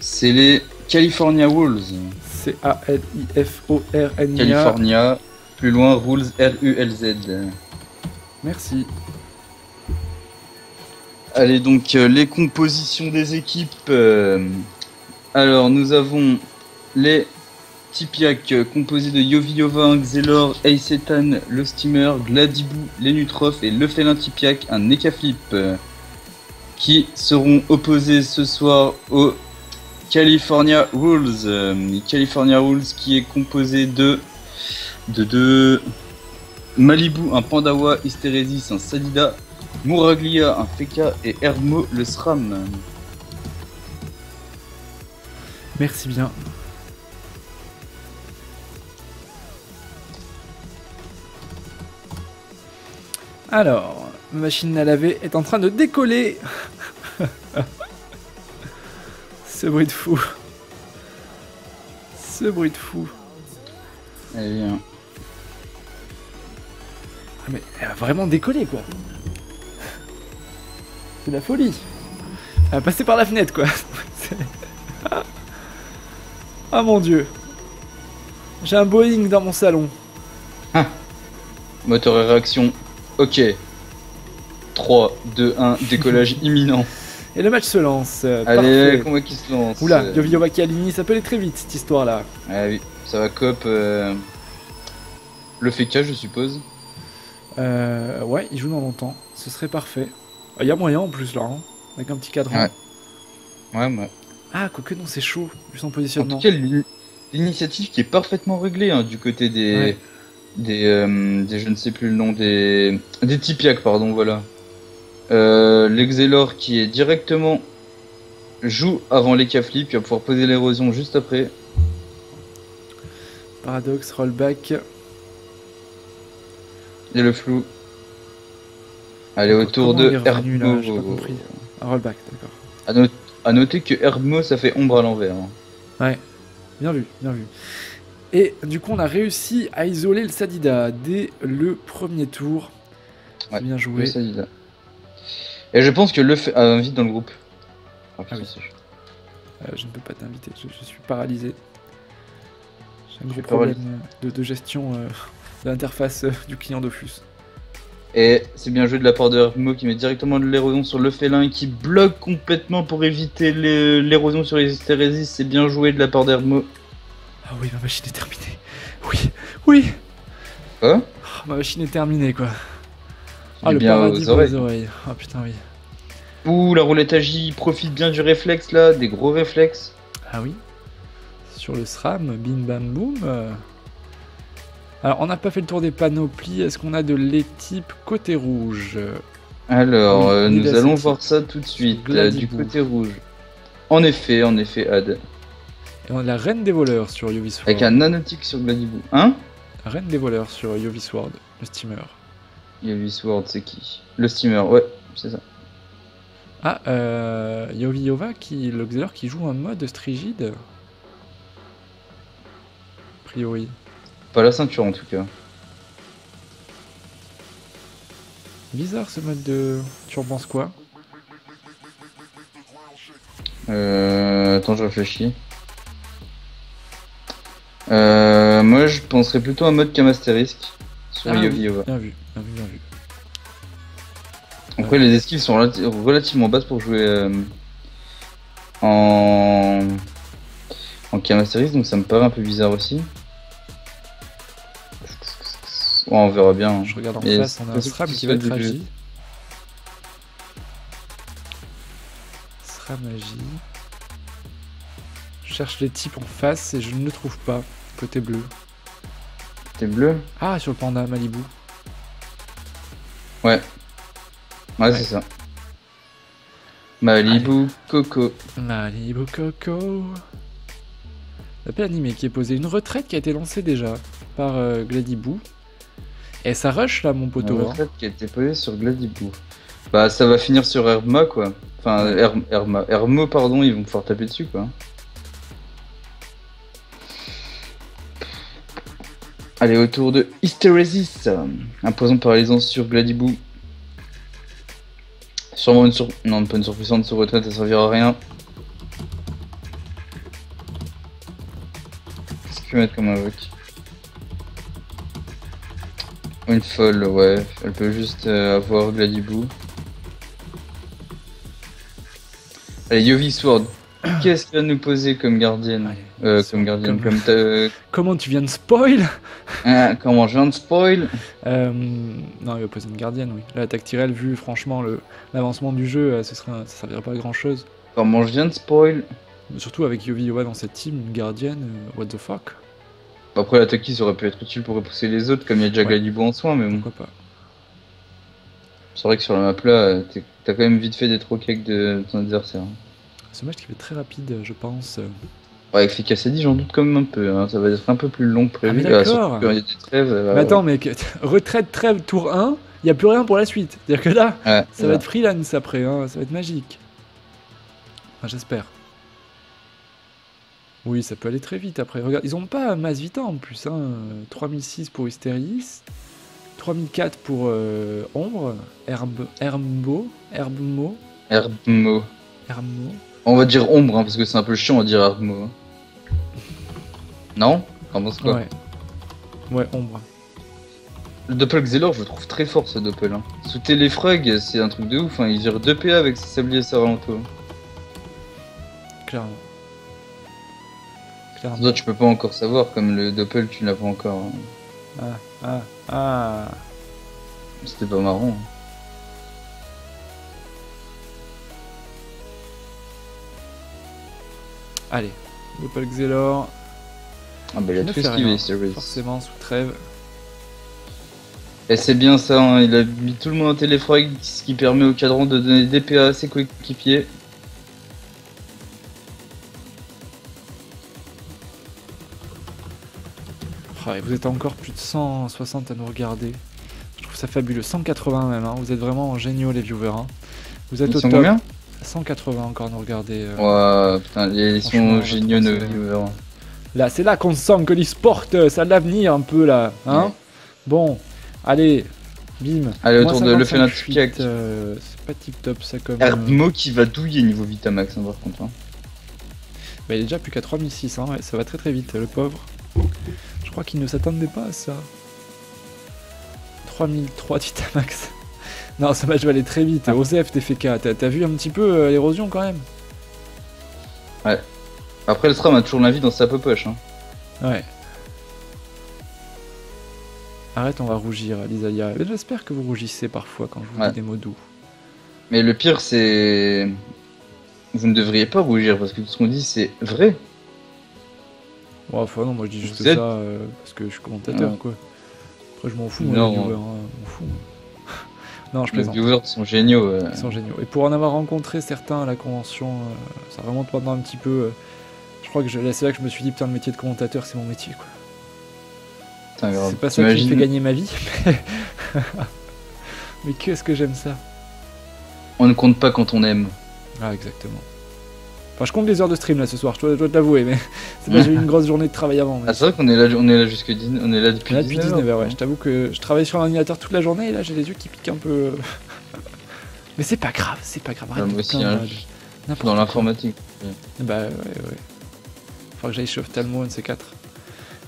C'est les California Rules. C-A-L-I-F-O-R-N-I-A. California, plus loin Rules R-U-L-Z. Merci. Allez, donc les compositions des équipes. Alors, nous avons les Tipiak composés de Yoviova, Xelor, Aisetan, le Steamer, Gladibou, Lenutrof et le Félin Tipiak, un Nekaflip, qui seront opposés ce soir aux California Rules. California Rules qui est composé de Malibu, un Pandawa, Hysteresis, un Sadida, Mouraglia, un Feka et Hermo, le SRAM. Merci bien. Alors, ma machine à laver est en train de décoller. Ce bruit de fou. Ce bruit de fou. Allez, viens. Ah mais elle a vraiment décollé quoi. C'est la folie. Elle a passé par la fenêtre quoi. Ah mon dieu. J'ai un Boeing dans mon salon. Ah. Moteur et réaction. Ok. 3, 2, 1, décollage imminent. Et le match se lance. Allez, combat qui se lance. Oula, Yoviova Kalini, ça peut aller très vite cette histoire là. Ah oui, ça va coop. Le Feka, je suppose. Ouais, il joue dans longtemps. Ce serait parfait. Il y a moyen en plus là, hein, avec un petit cadran. Ouais. Ah, quoique non, c'est chaud, vu son En positionnement. tout cas, l'initiative qui est parfaitement réglée hein, du côté des, je ne sais plus le nom, des Tipiak, pardon, voilà. L'Exelor qui est directement joue avant les Caflip, qui va pouvoir poser l'érosion juste après. Paradoxe, rollback. Et le flou. Allez, autour Comment il est de revenu, là, Hermo. j'ai pas compris. Un rollback, d'accord. À noter que Hermo, ça fait ombre à l'envers. Hein. Ouais, bien vu, bien vu. Et du coup, on a réussi à isoler le Sadida dès le premier tour. Ouais, bien joué. Le Sadida. Et je pense que le fait invite dans le groupe. Ah oui. Je ne peux pas t'inviter, je suis paralysé. J'ai un gros problème de gestion de l'interface du client Dofus. Et c'est bien joué de la part de Hermo qui met directement de l'érosion sur le félin et qui bloque complètement pour éviter l'érosion sur les hystérésis. C'est bien joué de la part d'Hermo. Ah oui, ma machine est terminée. Oui. Quoi? Oh, ma machine est terminée quoi. Ah, le paradis pour les oreilles. Ah putain oui. Ouh, la roulette à J profite bien du réflexe là, des gros réflexes. Ah oui. Sur le SRAM, bim bam boum. Alors, on n'a pas fait le tour des panoplies. Est-ce qu'on a de l'équipe côté rouge? Alors, oui, nous allons voir ça tout de suite, du côté rouge. En effet, Ad. Et on a la reine des voleurs sur Yovisword. Avec un nanotique sur Gladibou. Hein? La reine des voleurs sur Yovisword, le steamer. Yovisword, c'est qui? Le steamer, ouais, c'est ça. Ah, Yoviova, le Xelor qui joue en mode strigide. A priori. Pas la ceinture en tout cas. Bizarre ce mode de... Tu en penses quoi? Attends, je réfléchis. Moi je penserais plutôt à un mode Kamasterisk sur Yoviova. Bien vu. Après les esquives sont relativement basses pour jouer en Kamasterisk, donc ça me paraît un peu bizarre aussi. Ouais, on verra bien. Je regarde en face, on a un SRAM qui va être agi. SRAM agi. Je cherche les types en face et je ne le trouve pas. Côté bleu. Côté bleu? Ah, sur le panda Malibu. Ouais, c'est ça. Malibu Coco. Malibu Coco. La paix animée qui est posée. Une retraite qui a été lancée déjà par Gladibou. Et ça rush là, mon poteau. Une retraite qui a été posée sur Gladibou. Bah, ça va finir sur Herma quoi. Enfin, Hermo, pardon, ils vont pouvoir taper dessus quoi. Allez, autour de Hysteresis. Imposant paralysance sur Gladibou. Sûrement non, pas une surpuissante sur retraite, ça servira à rien. tu peux mettre comme invoque? Une folle, ouais. Elle peut juste avoir Gladibou. Allez, Yovi Sword. Qu'est-ce qu'il va nous poser comme gardienne? Comment tu viens de spoil? Comment je viens de spoil? Non, il va poser une gardienne, oui. L'attaque Tyrell, vu franchement l'avancement du jeu, ça servirait pas à grand chose. Comment je viens de spoil? Surtout avec Yoviowa dans cette team, une gardienne, what the fuck? Après, l'attaque ça aurait pu être utile pour repousser les autres, comme il y a déjà Gladibou en soin, mais bon. Pourquoi pas? C'est vrai que sur la map là, t'as quand même vite fait des trop cakes de ton adversaire. Ce match qui va être très rapide, je pense. Ouais, avec les Cassidy, j'en doute quand même un peu. Hein. Ça va être un peu plus long que prévu. Ah, mais d'accord. Quand il y a des trêves. Mais attends, mec, retraite, trêve, tour 1, il n'y a plus rien pour la suite. C'est-à-dire que là, ça va être freelance après, hein. Ça va être magique. Enfin, j'espère. Oui, ça peut aller très vite après. Regarde, ils ont pas masse vita en plus. Hein. 3006 pour Hystéris, 3004 pour Ombre, Herbmo. On va dire Ombre, hein, parce que c'est un peu chiant, on va dire Herbmo. Hein. Non? T'en penses quoi? Ouais, Ombre. Le Doppel Xelor, je le trouve très fort ce Doppel. Hein. Sous Téléfrag, c'est un truc de ouf. Hein. Il gère 2 PA avec ses sabliers et ses ralentos. Clairement. Toi, tu peux pas encore savoir, comme le Doppel, tu l'as pas encore. Hein. C'était pas marrant. Hein. Allez, Doppel Xelor. Ah bah il a tout esquivé, Series. Forcément, sous trêve. Et c'est bien ça, hein. Il a mis tout le monde en téléfrag, ce qui permet au cadran de donner des PA à ses coéquipiers. Oh, et vous êtes encore plus de 160 à nous regarder. Je trouve ça fabuleux. 180 même, hein. Vous êtes vraiment géniaux les viewers. Hein. Vous êtes au top. Combien 180 encore à nous regarder. Ouais, putain, ils sont géniaux nos viewers. Là, c'est là qu'on sent que l'e-sport, ça a de l'avenir un peu là. Hein. Bon, allez, bim. Allez, autour de le Fenat c'est pas tip top ça comme. Herbmo qui va douiller niveau Vitamax, hein, par contre. Hein. Bah, il est déjà plus qu'à 3600, ouais, ça va très très vite, le pauvre. Je crois qu'il ne s'attendait pas à ça. 3003 Vitamax. Non, ce match va aller très vite. Osef, TFK, t'as vu un petit peu l'érosion quand même? Ouais. Après, le SRAM a toujours l'invite dans sa poche. Hein. Ouais. Arrête, on va rougir, Lisalia. J'espère que vous rougissez parfois quand je vous dis des mots doux. Mais le pire, c'est... Vous ne devriez pas rougir, parce que tout ce qu'on dit, c'est vrai. Ouais, enfin non, moi je dis juste ça parce que je suis commentateur, quoi. Après, je m'en fous, moi, les viewers, hein, je m'en fous. Non, je plaisante. Les viewers sont géniaux. Ils sont géniaux. Et pour en avoir rencontré certains à la convention, ça remonte pendant un petit peu... je crois que c'est là que je me suis dit, putain, le métier de commentateur, c'est mon métier, quoi. C'est pas ça qui me fait gagner ma vie, mais qu'est-ce que j'aime ça. On ne compte pas quand on aime. Ah, exactement. Enfin, je compte les heures de stream là ce soir, je dois te l'avouer, mais c'est pas j'ai eu une grosse journée de travail avant. Mais... Ah, c'est vrai qu'on est là jusque 10, on est là depuis 19h, ouais. Je t'avoue que je travaille sur l'ordinateur toute la journée et là j'ai les yeux qui piquent un peu. Mais c'est pas grave, c'est pas grave. Moi aussi, hein, dans l'informatique. Bah ouais. Faudra que j'aille chauffer Talmo, un de ces 4.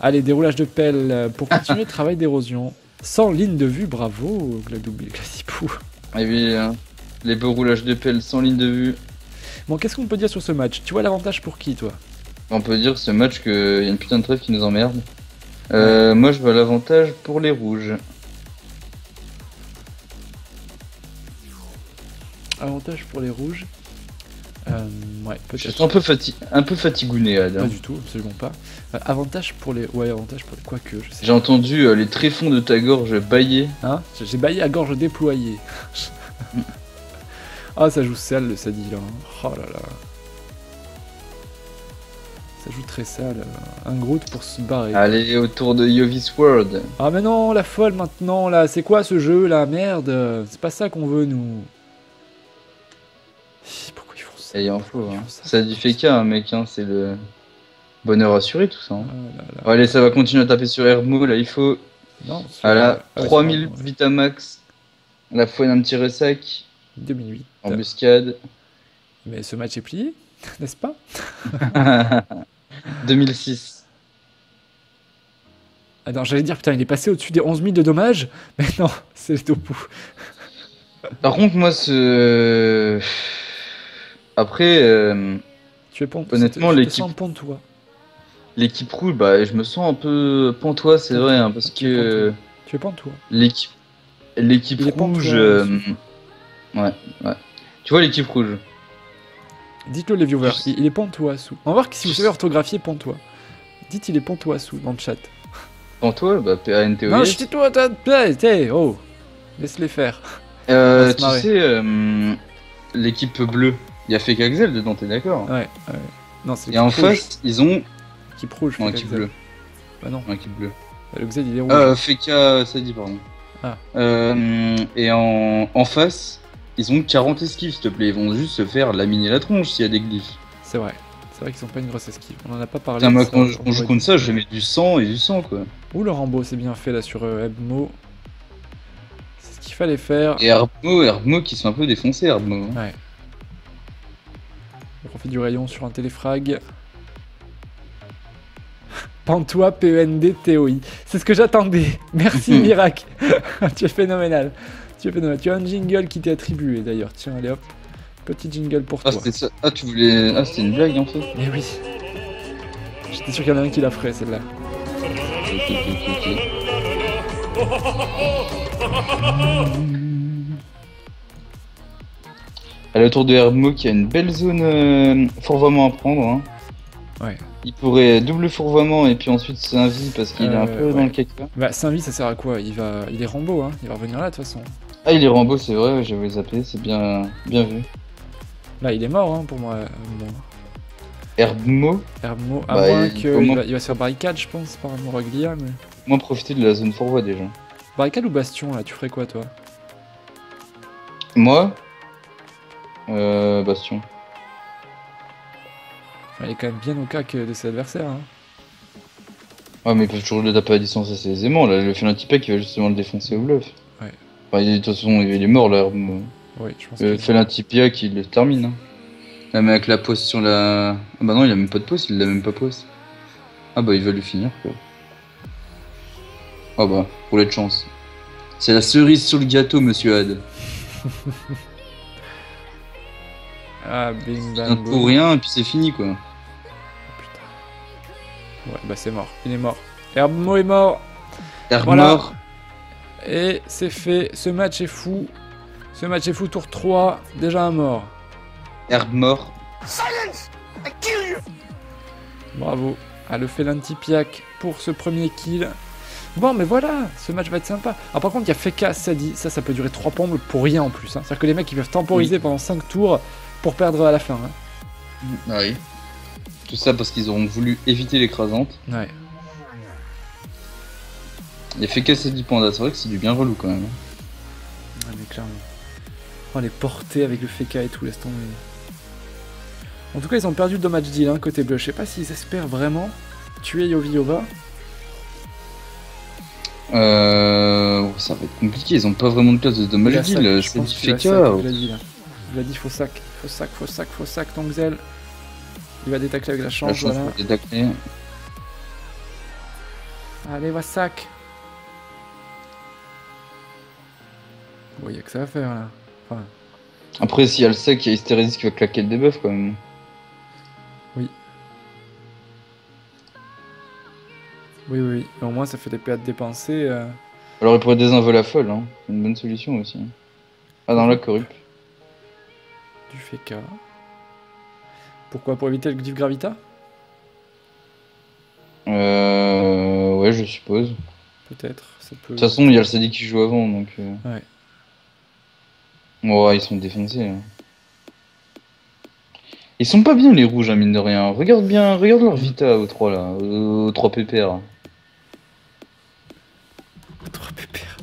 Allez, déroulage de pelle pour continuer le travail d'érosion. Sans ligne de vue, bravo, Gladibou. Et oui, hein, les beaux roulages de pelle sans ligne de vue. Bon, qu'est-ce qu'on peut dire sur ce match? Tu vois l'avantage pour qui, toi? On peut dire ce match qu'il y a une putain de trêve qui nous emmerde. Moi, je vois l'avantage pour les rouges. Avantage pour les rouges. Ouais, peut-être. Je suis un peu fatigouné, Adam. Pas du tout, absolument pas. Avantage pour les... Ouais, avantage pour les... Quoique, je sais. J'ai entendu les tréfonds de ta gorge bailler. Hein? J'ai baillé à gorge déployée. Ah, ça joue sale, le Sadi, là. Oh là là. Ça joue très sale. Un Groot pour se barrer. Allez, autour de Yovi's World. Ah, mais non, la folle, maintenant, là. C'est quoi, ce jeu, là? Merde. C'est pas ça qu'on veut, nous. Pourquoi ils font ça? Et en faut, hein. Ça dit fait qu'un, mec, hein. C'est le bonheur assuré, tout ça. Hein. Oh là là. Bon, allez, ça va continuer à taper sur Hermo, là, il faut... Non, voilà, 3000 Vitamax. La fois un petit ressac. 2008. Embuscade. Mais ce match est plié, n'est-ce pas? 2006. Attends, j'allais dire, putain, il est passé au-dessus des 11 000 de dommages. Mais non, c'est le Topu. Par contre, moi, après, tu es Pontois. honnêtement, Je te sens Pontois. L'équipe rouge, bah, je me sens un peu Pontois, c'est vrai, hein, parce que... Tu es Pontois. L'équipe rouge... Ouais. Tu vois l'équipe rouge. Dites-le les viewers, il est Pontois-sous. On va voir si vous savez orthographier Pontois. Dites il est Pontois-sous dans le chat. Pontois, bah P-A-N-T-O-I. Non, je tais-toi, oh, laisse-les faire. Tu sais, l'équipe bleue, il y a Feka Axel dedans, t'es d'accord? Ouais. Non, c'est et en face, ils ont... Équipe rouge, non, équipe bleue. Bah non. Équipe bleue. Bah, le Xel, il est rouge. Feka, ça dit, pardon. Et en face, ils ont 40 esquives, s'il te plaît. Ils vont juste se faire laminer la tronche s'il y a des glyphes. C'est vrai qu'ils ont pas une grosse esquive. On en a pas parlé. Putain, moi, quand on joue contre ça, je mets du sang et du sang, quoi. Ouh, le Rambo, c'est bien fait là sur Herbmo. C'est ce qu'il fallait faire. Et Herbmo qui sont un peu défoncés, Herbmo. Ouais. On profite du rayon sur un téléfrag. Pantois, P-E-N-D-T-O-I. C'est ce que j'attendais. Merci Mirac. Tu es phénoménal. Tu as un jingle qui t'est attribué d'ailleurs. Tiens, allez hop. Petit jingle pour toi. C'était ça. Ah, tu voulais. Ah, c'était une blague en fait. Mais oui. J'étais sûr qu'il y en a un qui la ferait celle-là. À la tour de Herbmo qui a une belle zone fourvoiement à prendre. Hein. Ouais. Il pourrait double fourvoiement et puis ensuite Saint-Vie parce qu'il est un peu dans le caca. Bah Saint-Vie ça sert à quoi? Il est Rambo, hein. Il va revenir là de toute façon. Ah, il est Rambo, c'est vrai, ouais, j'avais zappé, c'est bien vu. Là il est mort hein, pour moi. Herbmo, à moins qu'il va se faire barricade je pense par Moraglia. Mais... Moins profiter de la zone fourvoie déjà. Barricade ou bastion là, tu ferais quoi toi? Moi bastion. Il est quand même bien au cas de ses adversaires. Hein. Ouais, mais ils peuvent toujours le taper à distance assez aisément. Là, le Felintipec qui va justement le défoncer au bluff. Ouais. Enfin, de toute façon, il est mort là. Oui, je pense le Felintipia qui le termine. Hein. Là, mais avec la pose sur la. Ah bah non, il a même pas de pose, il l'a même pas pose. Ah bah il va lui finir quoi. Ah bah, pour de chance. C'est la cerise sur le gâteau, monsieur Had. Ah, bing bang. Pour rien et puis c'est fini quoi. Ouais, bah c'est mort, il est mort. Herbmo est mort. Mort. Et c'est fait, ce match est fou. Tour 3, déjà un mort. Herb mort. Silence! I kill you! Bravo à le Felintipia pour ce premier kill. Bon, mais voilà, ce match va être sympa. Alors par contre, il y a Feka Sadi, ça peut durer 3 pompes pour rien en plus. Hein. C'est-à-dire que les mecs ils peuvent temporiser pendant 5 tours pour perdre à la fin. Hein. Ah oui. Tout ça parce qu'ils auront voulu éviter l'écrasante. Ouais. Il a fait casser 10 pandas, c'est vrai que c'est du bien relou quand même. Ouais mais clairement. Oh les portées avec le Feka et tout, laisse tomber. En tout cas ils ont perdu le damage deal hein, côté bleu. Je sais pas s'ils espèrent vraiment tuer Yoviova. Ça va être compliqué, ils ont pas vraiment de place de damage deal. C'est du Feka. Il a dit faut sac Tongzel. Il va détacler avec la chance, voilà. Allez, va sac. Bon, y a que ça à faire là. Enfin... Après, s'il y a le sac, il y a Hystérésis qui va claquer le debuff quand même. Oui. Oui. Mais au moins, ça fait des PA de dépenser. Alors, il pourrait désinvoler la folle, hein. C'est une bonne solution aussi. Ah, dans la corrup. Du Feka. Pourquoi? Pour éviter le glyphe Gravita? Ouais, je suppose. Peut-être, ça peut... De toute façon, il y a le Sadi qui joue avant, donc... Ouais. Ouais, ils sont défoncés. Hein. Ils sont pas bien, les rouges, hein, mine de rien. Regarde leur Vita aux 3, là. Aux 3 PPR. 3 PPR.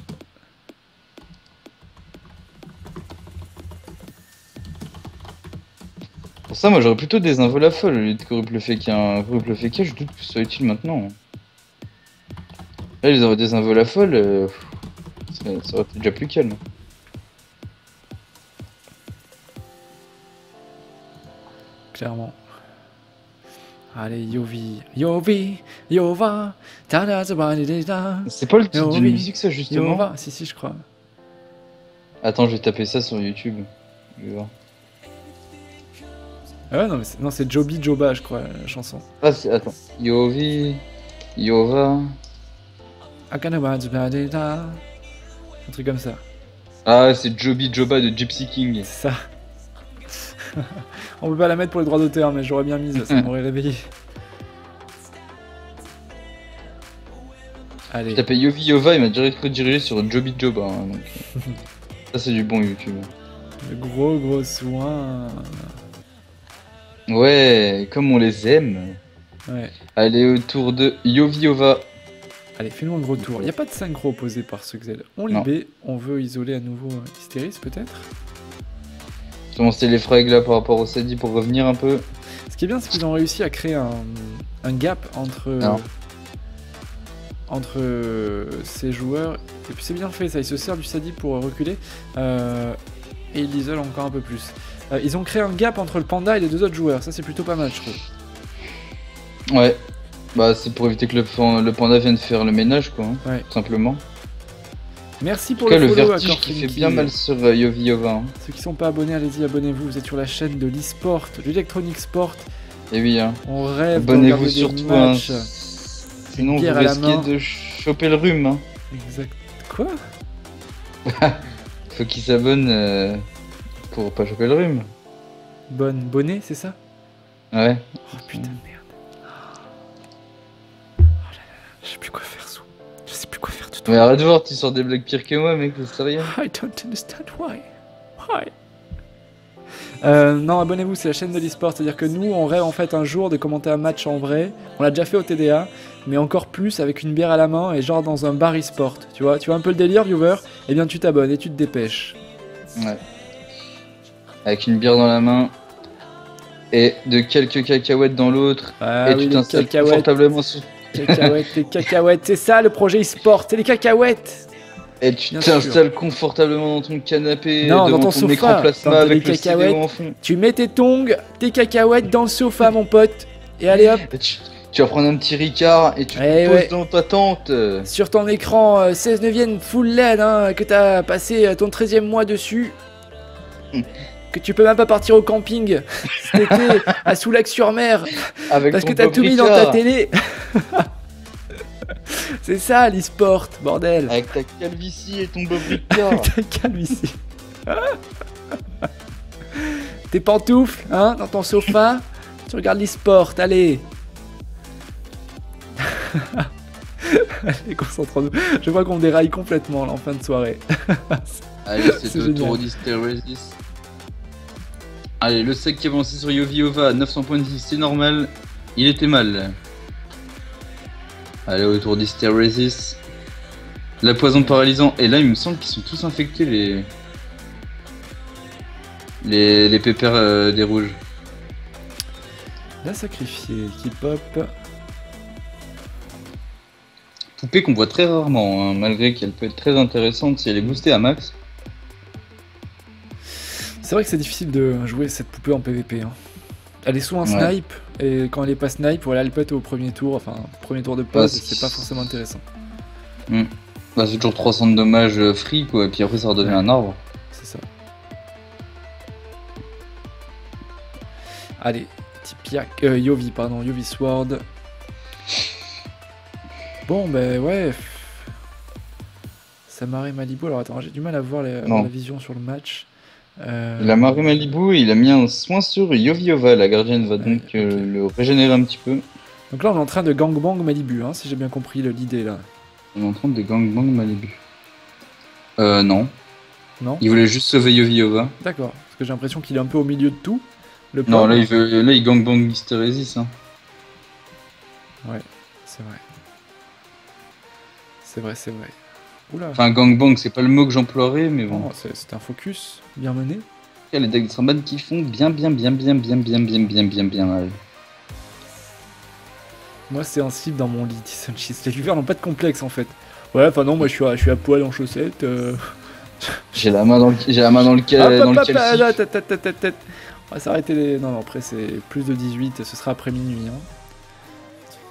Pour ça, moi, j'aurais plutôt désinvo la folle au lieu de corrupt le Feka. Corrupt le Feka, je doute que ce soit utile maintenant. Là, ils auraient désinvo la folle, ça aurait été déjà plus calme. Clairement. Allez, Yovi, Yovi, Yova, ta-da-za-ba-di-di-da. C'est pas le titre de Yovi, musique, ça, justement? Yova, si, je crois. Attends, je vais taper ça sur YouTube. Je vais voir. Ah ouais, non, c'est Joby Joba, je crois, la chanson. Ah, attends. Yovi, Yova. Akanaba-di-da-di-da. Un truc comme ça. Ah, c'est Joby Joba de Gypsy King. C'est ça. On peut pas la mettre pour les droits d'auteur, mais j'aurais bien mise, ça m'aurait réveillé. Allez. Je tapais Yovi Yova, il m'a direct redirigé sur Joby Joba. Hein, donc... ça, c'est du bon YouTube. Le gros soin. Ouais, comme on les aime. Ouais. Allez, autour de Yovi Yova. Allez, fais-nous un gros tour. Il n'y a pas de synchro opposé par ce Xel. On libé, on veut isoler à nouveau Hystéris peut-être. Commencer les frags là par rapport au Sadi pour revenir un peu. Ce qui est bien, c'est qu'ils ont réussi à créer un gap entre ces joueurs. Et puis c'est bien fait ça, ils se servent du Sadi pour reculer. Et ils l'isolent encore un peu plus. Ils ont créé un gap entre le Panda et les deux autres joueurs. Ça c'est plutôt pas mal, je trouve. Ouais. Bah c'est pour éviter que le Panda vienne faire le ménage quoi, hein, ouais. Tout simplement. Merci pour le follow, vertige qui fait bien mal sur Yovi Yova. Hein. Ceux qui sont pas abonnés, allez-y, abonnez-vous. Vous êtes sur la chaîne de l'e-sport, de l'Electronic Sport. Et oui, hein. On rêve abonnez-vous surtout, hein. Sinon vous risquez de choper le rhume. Hein. Exact. Quoi? Faut qu'ils s'abonnent pour pas choper le rhume. Bonnet, c'est ça? Ouais. Oh putain de merde. Oh là là, je sais plus quoi faire sous. Je sais plus quoi faire du tout. Mais arrête de voir, tu sors des blagues pires que moi, mec, c'est sérieux. I don't understand why. Non, abonnez-vous, c'est la chaîne de l'e-sport, c'est-à-dire que nous, on rêve en fait un jour de commenter un match en vrai. On l'a déjà fait au TDA, mais encore plus avec une bière à la main et genre dans un bar e-sport. Tu vois un peu le délire, viewer? Eh bien, tu t'abonnes et tu te dépêches. Ouais. Avec une bière dans la main et de quelques cacahuètes dans l'autre. Ah, et oui, tu t'installes confortablement sur... Les cacahuètes, c'est ça le projet e-sport, c'est les cacahuètes. Et tu t'installes confortablement dans ton canapé, non, devant dans ton sofa, écran plasma avec le cacahuètes. en fond. Tu mets tes tongs, tes cacahuètes dans le sofa, mon pote. Et allez hop. Et tu vas prendre un petit Ricard et tu te poses dans ta tente. Sur ton écran 16 neuvième full LED, hein, que t'as passé ton 13e mois dessus. Que tu peux même pas partir au camping cet été à Soulac-sur-Mer. Parce que t'as tout mis dans ta télé. C'est ça l'e-sport, bordel. Avec ta calvitie et ton Bob Ricard. Avec ta calvitie. Tes pantoufles, hein, dans ton sofa. Tu regardes l'e-sport, allez. Allez, concentrons-nous. Je vois qu'on déraille complètement là, en fin de soirée. Allez, c'est le tour d'Hystéris. Allez, le sec qui est avancé sur Yovi Yova, 900 points de vie, c'est normal. Il était mal. Allez, au tour d'Hystéris. La poison paralysant. Et là, il me semble qu'ils sont tous infectés, les pépères des rouges. La sacrifiée qui pop. Poupée qu'on voit très rarement, hein, malgré qu'elle peut être très intéressante si elle est boostée à max. C'est vrai que c'est difficile de jouer cette poupée en PvP. Hein. Elle est souvent snipe, et quand elle est pas snipe, voilà, elle pète au premier tour, enfin, premier tour de pause, c'est pas forcément intéressant. Bah, c'est toujours 300 de dommages free, quoi, et puis après ça redevient un arbre. C'est ça. Allez, Tipiak, Yovi, pardon, Yovi Sword. Bon, ben ouais. Samaré Malibu, alors attends, j'ai du mal à voir la vision sur le match. Il a marré Malibu et il a mis un soin sur Yovi Yova, la gardienne va donc le régénérer un petit peu. Donc là on est en train de gangbang Malibu, hein, si j'ai bien compris l'idée là. On est en train de gangbang Malibu. Non. Non. Il voulait juste sauver Yovi Yova. D'accord, parce que j'ai l'impression qu'il est un peu au milieu de tout. Non, là il gangbang Hystéris. Hein. Ouais, c'est vrai. C'est vrai. Oula. Enfin, gangbang, c'est pas le mot que j'emploierais, mais bon. C'est un focus bien mené. Il y a les decks Ramban qui font bien mal. Moi, c'est un slip dans mon lit, Sunchis. Les viewers n'ont pas de complexe en fait. Ouais, enfin non, moi je suis à poil en chaussettes. J'ai la main dans le On va s'arrêter les. Non, après c'est plus de 18, ce sera après minuit. Hein.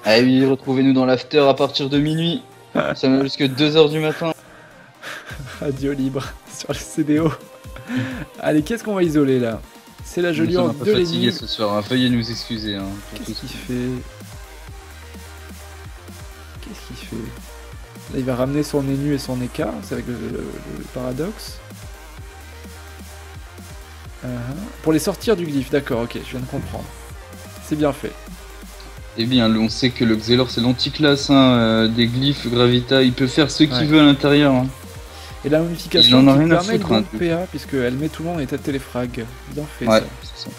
Ah oui, retrouvez-nous dans l'after à partir de minuit. Ça va jusque 2h du matin. Radio libre sur le CDO. Allez, qu'est-ce qu'on va isoler là? C'est la jolie on est un peu fatigué Lenny. ce soir, hein. Veuillez nous excuser. Hein, Qu'est-ce qu'il fait? Qu'est-ce qu'il fait? Là, il va ramener son nez nu et son écart, c'est avec le paradoxe. Pour les sortir du glyphe, d'accord, ok, je viens de comprendre. C'est bien fait. Eh bien, on sait que le Xelor c'est l'anticlasse hein, des glyphes Gravita, il peut faire ce qu'il veut à l'intérieur. Hein. Et la modification qui permet de bon PA, puisqu'elle met tout le monde en état de téléfrag. Bien fait ça. C'est ça.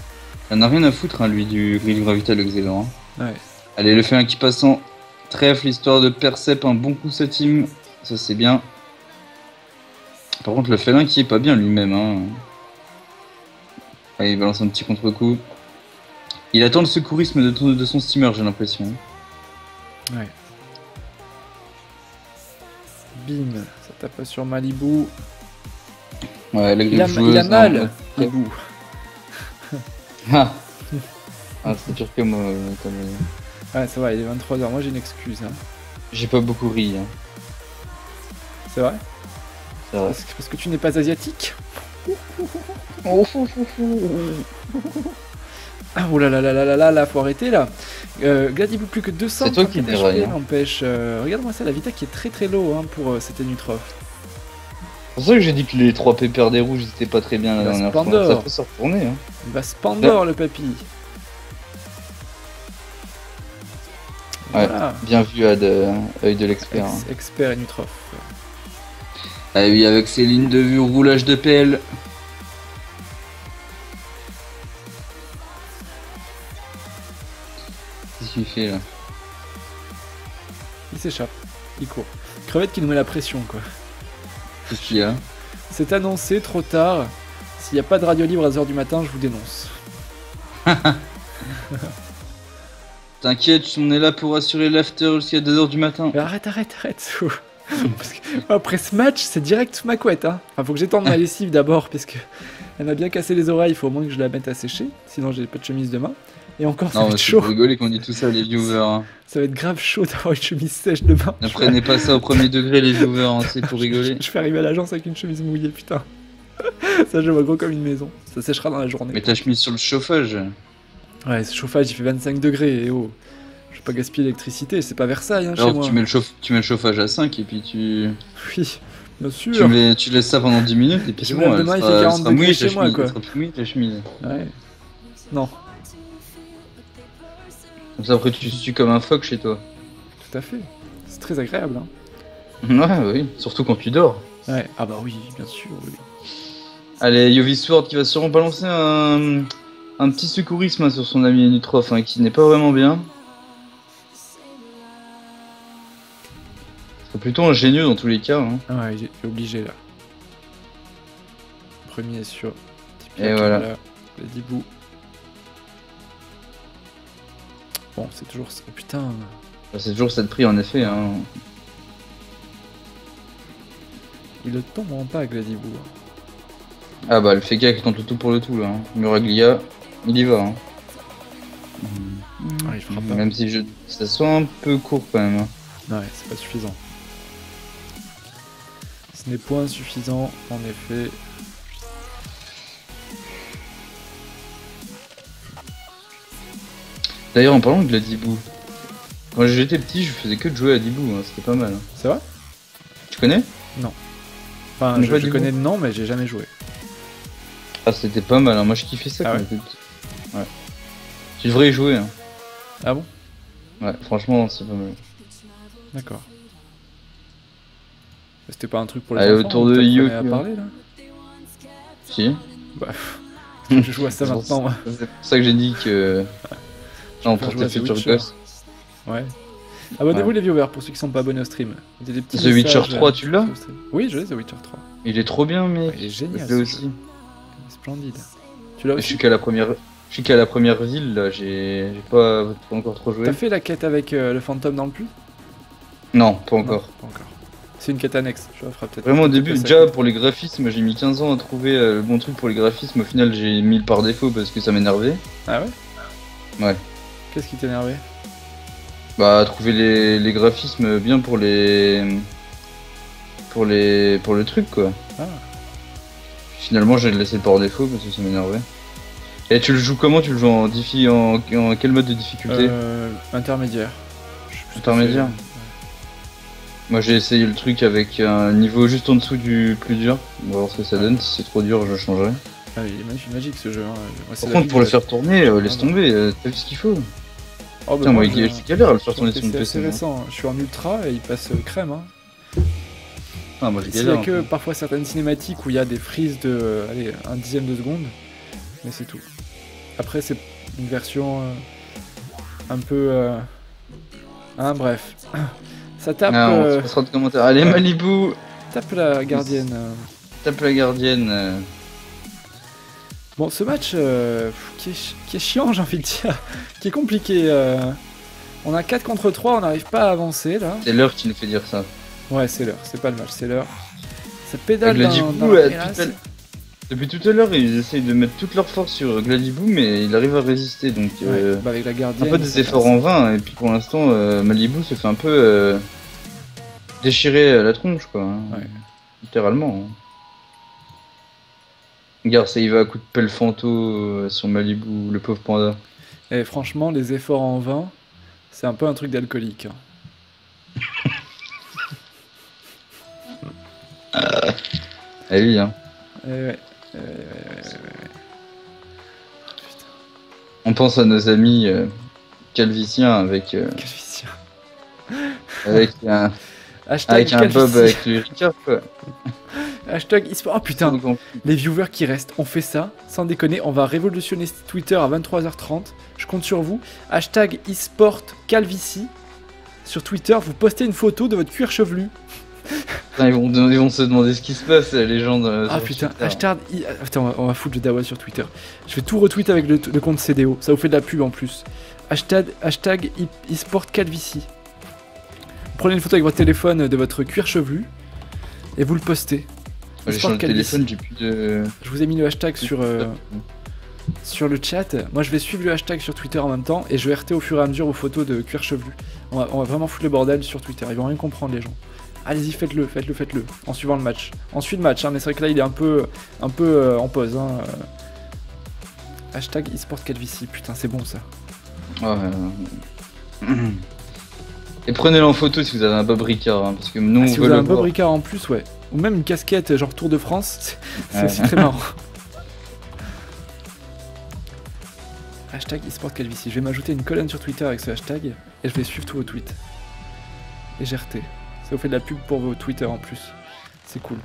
Elle n'a rien à foutre hein, lui du Gravita le Xelor. Hein. Ouais. Allez, le félin qui passe en trèfle, histoire de Percep, un bon coup sa team, ça c'est bien. Par contre le félin qui est pas bien lui-même. Hein. Allez, il balance un petit contre-coup. Il attend le secourisme de son steamer, j'ai l'impression. Ouais. Bim, ça tape sur Malibu. Ouais, il a mal, Malibu. Ah, c'est dur que moi. Ouais, ça va, il est 23h. Moi j'ai une excuse. Hein. J'ai pas beaucoup ri. Hein. C'est vrai? C'est vrai. Parce que tu n'es pas asiatique? Ah, oh là là là là là là, faut arrêter là. Gladibu plus que 200. C'est toi qui déraille. N'empêche. Regarde-moi ça, la Vita qui est très très low hein, pour cette Nutrof. C'est pour ça que j'ai dit que les 3 pépères des rouges étaient pas très bien la dernière fois. Ça peut se retourner. Hein. Il va Spandor le papy. Ouais, voilà. Bien vu à œil de l'expert. Expert et Nutrof. Ah oui, avec ses lignes de vue, roulage de pelle. Qu'est-ce qu'il fait là? Il s'échappe, il court. Crevette qui nous met la pression quoi. Qu'est-ce qu'il y a? C'est annoncé trop tard. S'il n'y a pas de radio libre à 2h du matin, je vous dénonce. T'inquiète, on est là pour assurer l'after jusqu'à 2h du matin. Mais arrête. Parce que, après ce match, c'est direct sous ma couette. Hein. Enfin, faut que j'étende ma lessive d'abord, parce que elle m'a bien cassé les oreilles. Il faut au moins que je la mette à sécher. Sinon, j'ai pas de chemise demain. Et encore, ça va être chaud. Non, rigoler qu'on dit tout ça, les viewers. Hein. Ça va être grave chaud d'avoir une chemise sèche demain. Ne prenez pas ça au premier degré, les viewers. Hein, c'est pour rigoler. Je fais arriver à l'agence avec une chemise mouillée, putain. Ça, je vois gros comme une maison. Ça séchera dans la journée. Mais t'as chemise sur le chauffage. Ouais, ce chauffage, il fait 25 degrés. Et oh. Je vais pas gaspiller l'électricité, c'est pas Versailles hein, alors, chez moi. Tu mets le chauffage à 5 et puis tu... Oui, bien sûr. Tu laisses ça pendant 10 minutes et puis c'est bon. Demain il fait 40 degrés chez moi quoi. Ta chemise. Ouais. Non. Comme ça après tu sues comme un phoque chez toi. Tout à fait. C'est très agréable hein. Ouais, oui. Surtout quand tu dors. Ouais, ah bah oui, bien sûr, oui. Allez, Yovi Sword qui va sûrement balancer un petit secourisme sur son ami Nutrof hein, qui n'est pas vraiment bien. C'est plutôt ingénieux dans tous les cas. Hein. Ouais, il est obligé là. Premier sur. Et voilà. Le Dibou. Bon, c'est toujours ça. Putain. C'est toujours cette prix en effet. Hein. Il le tombe en pas, Gladibou. Ah bah le Feka qui tente le tout pour le tout là. Hein. Muraglia, il y va. Hein. Ah, il fera pas. Même si ça soit un peu court quand même. Hein. Ouais, c'est pas suffisant. Ce n'est point suffisant, en effet. D'ailleurs, en parlant de la Dibou, quand j'étais petit, je faisais que de jouer à Dibou, hein. C'était pas mal. Hein. C'est vrai? Tu connais? Non. Enfin, je connais le nom, mais j'ai jamais joué. Ah, c'était pas mal, hein. Moi je kiffais ça quand j'étais petit. Ouais. Tu devrais y jouer. Hein. Ah bon? Ouais, franchement, c'est pas mal. D'accord. C'était pas un truc pour les enfants autour de Yu à parler là? Si. Bah, je joue à ça maintenant. C'est pour ça que j'ai dit que... Non, pour tes futurs gosses. Ouais. Abonnez-vous les viewers pour ceux qui sont pas abonnés au stream. Des petits The Witcher 3, tu l'as? Oui, je l'ai, The Witcher 3. Il est trop bien, mec. Il est génial. Je l'ai aussi. Splendide. Tu l'as aussi? Je suis qu'à la première ville là, j'ai pas encore trop joué. T'as fait la quête avec le fantôme dans le puits? Non, pas encore. Non, pas encore. C'est une quête annexe, je la ferai peut-être. Vraiment au début, déjà pour les graphismes, j'ai mis 15 ans à trouver le bon truc pour les graphismes. Au final, j'ai mis le par défaut parce que ça m'énervait. Ah ouais? Ouais. Qu'est-ce qui t'énervait? Bah, trouver les graphismes bien pour le truc, quoi. Ah. Finalement, j'ai laissé par défaut parce que ça m'énervait. Et tu le joues comment? Tu le joues en quel mode de difficulté? Intermédiaire. Intermédiaire. Moi j'ai essayé le truc avec un niveau juste en dessous du plus dur. On va voir ce que ça donne. Si c'est trop dur, je changerai. Ah, il est magique ce jeu. Hein. Par contre, pour le faire tourner, laisse tomber. T'as vu ce qu'il faut? Oh, putain, moi, j'ai galère à le faire tourner sur mon PC. C'est récent. Je suis en ultra et il passe crème. Hein. Ah, moi j'ai galère. Il y a que parfois certaines cinématiques où il y a des frises de allez, 1/10 de seconde. Mais c'est tout. Après, c'est une version un peu. Hein, bref. Ça tape. On se passera de commentaires. Allez, Malibu! Tape la gardienne. Tape la gardienne. Bon, ce match qui est chiant, j'ai envie de dire. Qui est compliqué. On a 4 contre 3, on n'arrive pas à avancer là. C'est l'heure qui nous fait dire ça. Ouais, c'est l'heure. C'est pas le match, c'est l'heure. Ça pédale depuis tout à l'heure, ils essayent de mettre toute leur force sur Gladibou, mais il arrive à résister, donc bah avec la gardienne, un peu des efforts en vain, et puis pour l'instant, Malibu se fait un peu déchirer la tronche, quoi. Hein. Ouais. Littéralement. Hein. Regarde, ça y va à coup de pelle fanto sur Malibu, le pauvre panda. Et franchement, les efforts en vain, c'est un peu un truc d'alcoolique. Hein. Ah oui, hein. Ouais. On pense à nos amis calviciens avec Calvicien. avec un bob avec le Ricard, quoi. Hashtag eSport. Oh putain, les viewers qui restent, on fait ça, sans déconner, on va révolutionner Twitter à 23h30. Je compte sur vous. Hashtag eSport calvitie. Sur Twitter, vous postez une photo de votre cuir chevelu. Putain, ils vont se demander ce qui se passe, les gens. Ah putain, hashtag. Attends, on va foutre le dawa sur Twitter. Je vais tout retweet avec le compte CDO. Ça vous fait de la pub en plus. Hashtag eSport calvitie. Prenez une photo avec votre téléphone de votre cuir chevelu et vous le postez. J'ai changé de téléphone, j'ai plus de. Je vous ai mis le hashtag sur le chat. Moi je vais suivre le hashtag sur Twitter en même temps et je vais RT au fur et à mesure vos photos de cuir chevelu. On va vraiment foutre le bordel sur Twitter, ils vont rien comprendre les gens. Allez-y, faites-le, en suivant le match. On suit le match, hein, mais c'est vrai que là il est un peu en pause. Hein. Hashtag eSport calvitie, putain c'est bon ça. Et prenez-le en photo si vous avez un Bob Ricard, hein, parce que nous si on vous veut avez le un Bob Ricard en plus, ouais. Ou même une casquette genre Tour de France, c'est aussi très marrant. Hashtag eSport calvitie. Je vais m'ajouter une colonne sur Twitter avec ce hashtag et je vais suivre tous vos tweets. Et GRT. Ça vous fait de la pub pour vos Twitter en plus. C'est cool.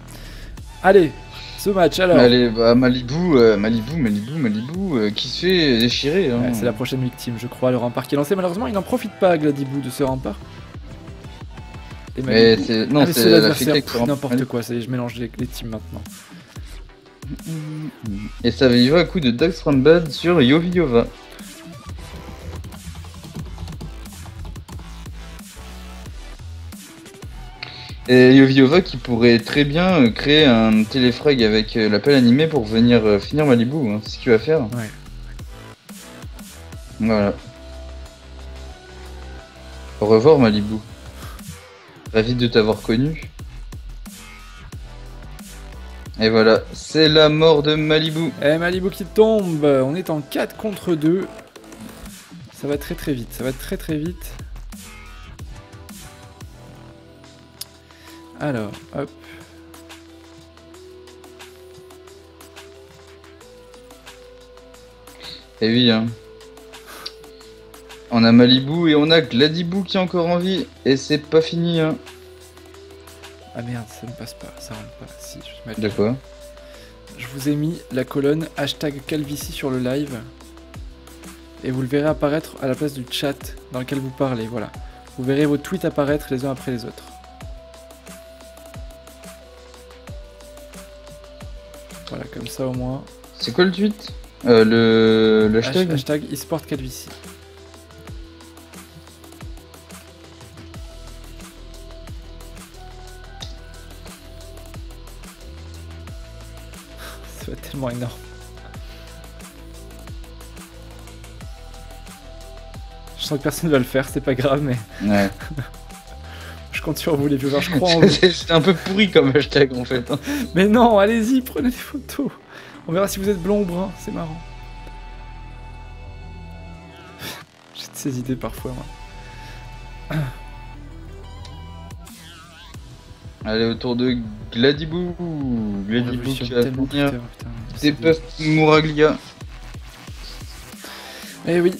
Allez, ce match alors. Allez, bah Malibu, qui se fait déchirer. Hein. Ouais, c'est la prochaine victime, je crois, le rempart qui est lancé. Malheureusement, il n'en profite pas, Gladibou, de ce rempart. Et mais c'est l'adversaire, n'importe quoi, ça y est, je mélange les teams maintenant. Et ça va à coup de Dax Rambad sur Yoviova. Et Yoviova qui pourrait très bien créer un téléfrag avec l'appel animé pour venir finir Malibu, hein. C'est ce qu'il va faire. Ouais. Voilà. Au revoir Malibu. Ravi de t'avoir connu. Et voilà, c'est la mort de Malibu. Et Malibu qui tombe, on est en 4 contre 2. Ça va très très vite, ça va très très vite. Alors, hop. Et oui, hein. On a Malibu et on a Gladibou qui est encore en vie. Et c'est pas fini, hein. Ah merde, ça ne passe pas, ça rentre pas. Si, je vais mettre... De quoi? Je vous ai mis la colonne hashtag calvitie sur le live. Et vous le verrez apparaître à la place du chat dans lequel vous parlez, voilà. Vous verrez vos tweets apparaître les uns après les autres. Voilà, comme ça au moins. C'est quoi le tweet? Le hashtag? Hashtag eSport calvitie. Ça va être tellement énorme. Je sens que personne ne va le faire, c'est pas grave, mais... Ouais. Je compte sur vous les viewers, je crois en vous. C'est un peu pourri comme hashtag en fait. Hein. Mais non, allez-y, prenez des photos. On verra si vous êtes blond ou brun, c'est marrant. J'ai de ces idées parfois, moi. Allez, autour de Gladibou. Gladibou qui va finir. Des puffs Mouraglia. Eh oui,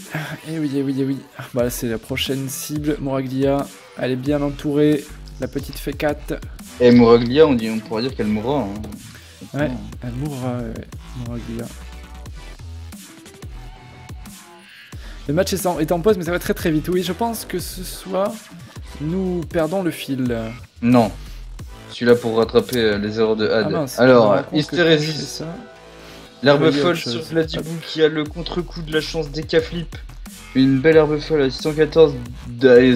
eh oui, eh oui, eh oui. Bah là, c'est la prochaine cible, Mouraglia. Elle est bien entourée, la petite fécate. Et Mouraglia, on pourrait dire qu'elle mourra. Hein. Ouais, elle mourra, Mouraglia. Le match est en pause, mais ça va très très vite. Oui, je pense que ce soir, nous perdons le fil. Non. Je suis là pour rattraper les erreurs de Had. Ah mince, alors, Hystérésis. L'herbe folle sur Gladibou qui a le contre-coup de la chance des K-flip. Une belle herbe folle à 614,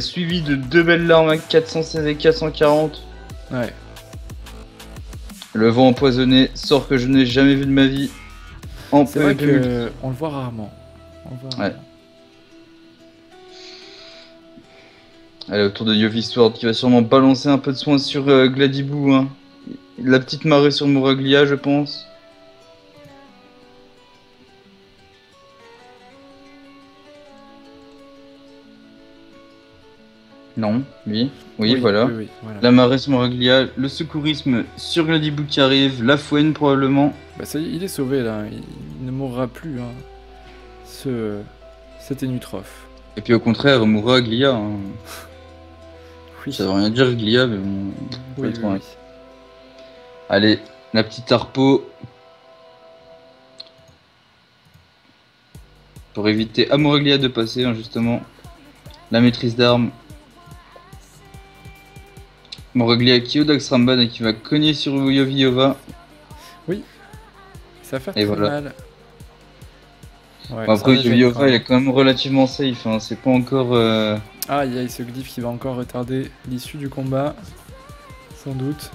suivie de 2 belles larmes à 416 et 440. Ouais. Le vent empoisonné, sort que je n'ai jamais vu de ma vie. C'est vrai que on le voit rarement. Ouais. Allez, autour de Yovi Sword qui va sûrement balancer un peu de soin sur Gladibou. Hein. La petite marée sur Mouraglia, je pense. Non, oui, voilà. Oui, voilà. La marée sur Mouraglia, le secourisme sur Gladibou qui arrive, la fouine probablement. Bah ça y est, il est sauvé là, il ne mourra plus, hein. Cet énutrophe. Et puis au contraire, Mouraglia. Hein. Oui. Ça veut rien dire Glia, mais bon. Oui. Allez, la petite harpo. Pour éviter à Mouraglia de passer, hein, justement. La maîtrise d'armes. Mouraglia qui est au Daxramban et qui va cogner sur Yoviova. Oui, ça va faire et très voilà. mal. Ouais, après, Yoviova il est quand même relativement safe, hein. C'est pas encore... Ah, il y a ce glyphe qui va encore retarder l'issue du combat, sans doute.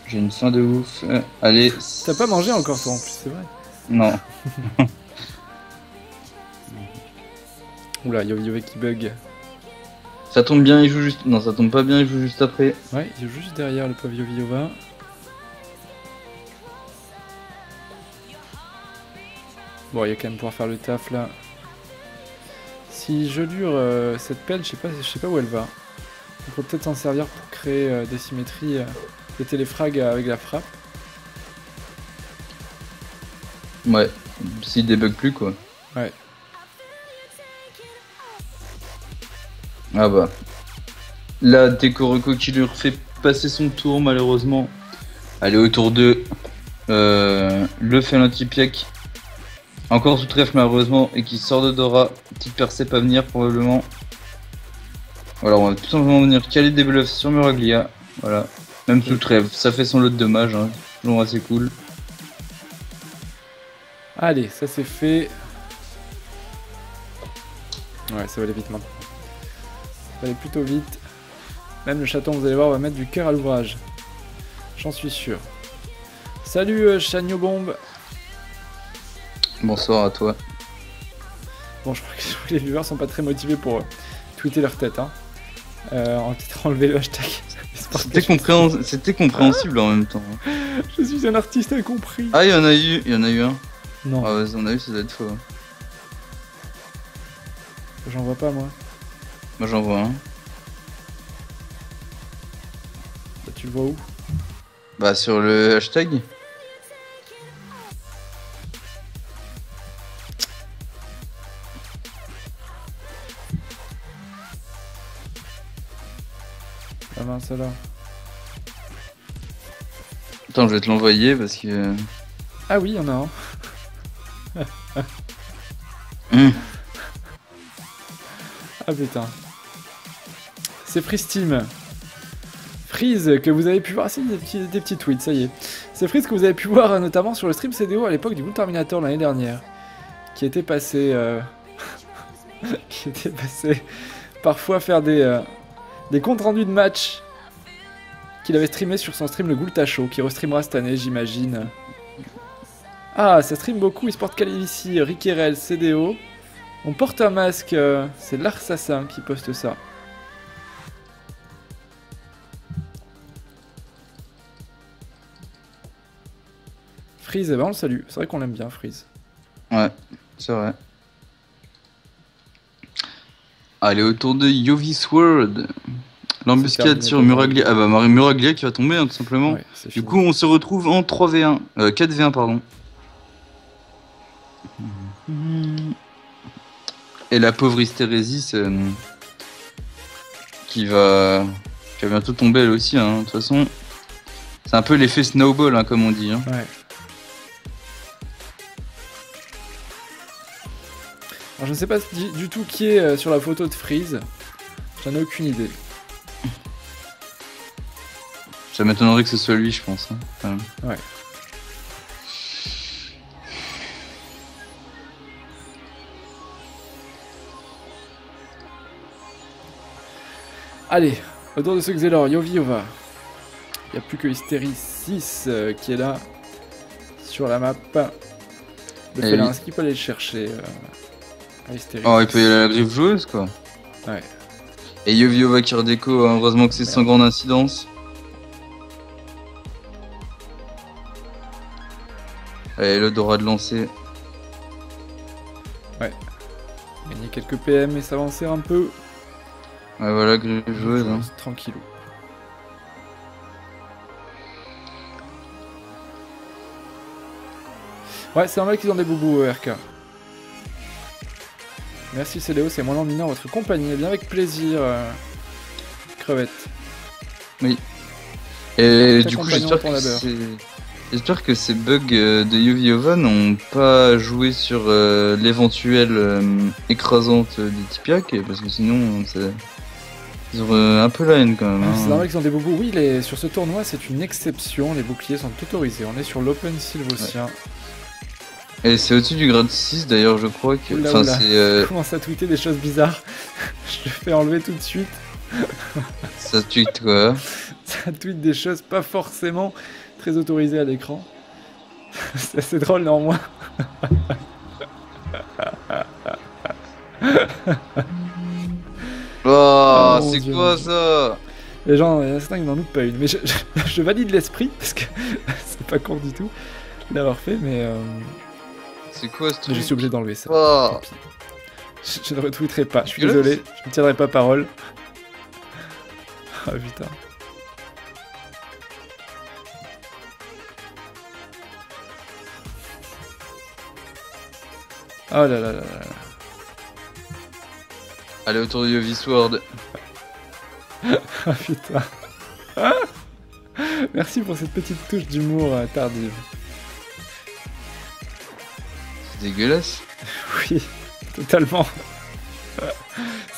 J'ai une faim de ouf. Allez. T'as pas mangé encore toi en plus, c'est vrai? Non. Oula, Yoviova qui bug. Ça tombe bien, il joue juste... Non, ça tombe pas bien, il joue juste après. Ouais, il joue juste derrière le pauvre Yoviova. Bon, il va quand même pouvoir faire le taf là. Si je dure cette pelle, je sais pas où elle va. Il faut peut-être s'en servir pour créer des symétries, des téléfrags avec la frappe. Ouais, s'il débug plus quoi. Ouais. Ah bah. Là, Dekoroko qui lui refait passer son tour malheureusement. Allez, autour de le Felintipiak. Encore sous trèfle malheureusement et qui sort de Dora. Petite percée à venir probablement. Voilà, on va tout simplement venir caler des bluffs sur Mouraglia. Voilà. Même sous trèfle, ça fait son lot de dommages. Hein. Toujours assez cool. Allez, ça c'est fait. Ouais, ça va aller vite maintenant. Ça va aller plutôt vite. Même le chaton, vous allez voir, va mettre du cœur à l'ouvrage. J'en suis sûr. Salut Chagno Bombe. Bonsoir à toi. Bon, je crois que les viewers sont pas très motivés pour tweeter leur tête. Hein. En peut-être enlever le hashtag. C'était compréhensible en même temps. Je suis un artiste incompris. Ah, il y en a eu un. Non. Ah, ouais, on a eu, ça doit être faux. J'en vois pas, moi. Moi, j'en vois un. Bah, tu le vois où? Bah, sur le hashtag. Ah mince, là. Attends, je vais te l'envoyer parce que... Ah oui, il y en a un. Ah putain. C'est Freeze Team. Freeze que vous avez pu voir... Ah, c'est des petits tweets, ça y est. C'est Freeze que vous avez pu voir notamment sur le stream CDO à l'époque du Bull Terminator l'année dernière. Qui était passé... qui était passé... Parfois faire des comptes rendus de match qu'il avait streamé sur son stream le Ghoul Tacho, qui restreamera cette année, j'imagine. Ah, ça stream beaucoup, eSport Calvici, Rickerel, CDO. On porte un masque, c'est l'Arsassin qui poste ça. Freeze, eh ben on le salue. C'est vrai qu'on l'aime bien, Freeze. Ouais, c'est vrai. Allez, autour de Yovisword. L'embuscade sur Muraglia. Ah bah Muraglia qui va tomber, hein, tout simplement. Ouais, du coup, on se retrouve en 3v1. 4v1, pardon. Et la pauvre Hystérésis qui va bientôt tomber elle aussi, hein. De toute façon, c'est un peu l'effet snowball, hein, comme on dit. Hein. Ouais. Alors, je ne sais pas du tout qui est sur la photo de Freeze. J'en ai aucune idée. Ça m'étonnerait que ce soit lui, je pense. Hein. Enfin... Ouais. Allez, autour de ce Xelor, Yoviova. Il n'y a plus que Hystérie 6 qui est là sur la map. Le félin, est-ce qu'il peut aller le chercher Oh, il peut y aller à la griffe joueuse, quoi. Ouais. Et Yoviova qui redéco, hein, heureusement que c'est sans grande incidence. Allez, le Dora de lancer. Ouais. Gagner quelques PM et s'avancer un peu. Ouais, voilà, griffe joueuse. Hein. Tranquillou. Ouais, c'est normal qu'ils ont des boubous, RK. Merci Céléo, c'est moi l'emminant votre compagnie. Bien avec plaisir, crevette. Oui. Et du coup, j'espère que ces bugs de Yoviova n'ont pas joué sur l'éventuelle écrasante des Tipiak, parce que sinon, ils auraient un peu la haine quand même. Hein. C'est normal qu'ils ont des boubous. Oui, sur ce tournoi, c'est une exception. Les boucliers sont autorisés. On est sur l'Open Sylvocien. Ouais. Et c'est au-dessus du grade 6 d'ailleurs, je crois que. Enfin, c'est. Commence à tweeter des choses bizarres. Je le fais enlever tout de suite. Ça tweet quoi? Ça tweet des choses pas forcément très autorisées à l'écran. C'est assez drôle néanmoins. Oh, c'est quoi ça? Les gens, il y en a certains qui n'en doutent pas une. Mais je valide l'esprit parce que c'est pas con du tout d'avoir fait, mais. C'est quoi ce truc? Je suis obligé d'enlever ça. Oh. Je ne retweeterai pas, je suis désolé, je ne tiendrai pas parole. Ah putain. Oh là là là là. Allez, autour de Yovisword. Ah putain. Merci pour cette petite touche d'humour tardive. C'est dégueulasse. Oui, totalement.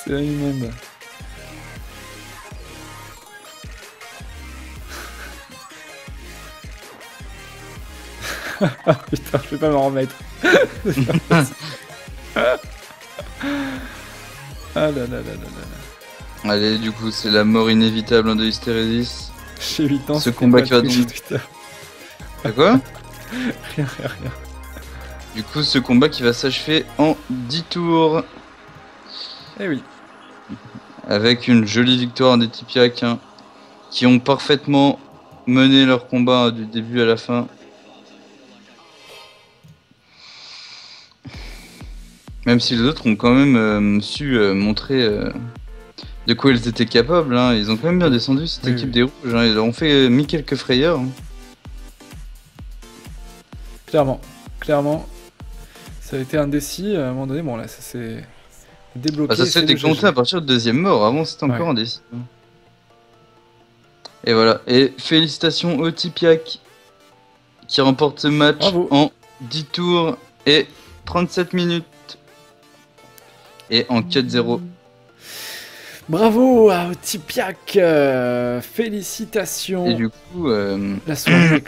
C'est immonde. Putain, je vais pas m'en remettre. Ah là là là là là. Allez, du coup, c'est la mort inévitable de Hystérésis. J'ai 8 ans. Ce combat qui va donc. C'est quoi? Rien. Du coup, ce combat qui va s'achever en 10 tours. Eh oui. Avec une jolie victoire des Tipiak, hein, qui ont parfaitement mené leur combat, hein, du début à la fin. Même si les autres ont quand même su montrer de quoi ils étaient capables. Hein. Ils ont quand même bien descendu cette équipe des Rouges. Hein. Ils leur ont mis quelques frayeurs. Hein. Clairement. Ça a été indécis à un moment donné. Bon, là, ça s'est débloqué. Ah, ça s'est décompté à partir de deuxième mort. Avant, c'était encore indécis. Et voilà. Et félicitations aux Tipiak qui remportent ce match. Bravo. En 10 tours et 37 minutes. Et en 4-0. Bravo à Tipiak. Félicitations. Et du coup, la soirée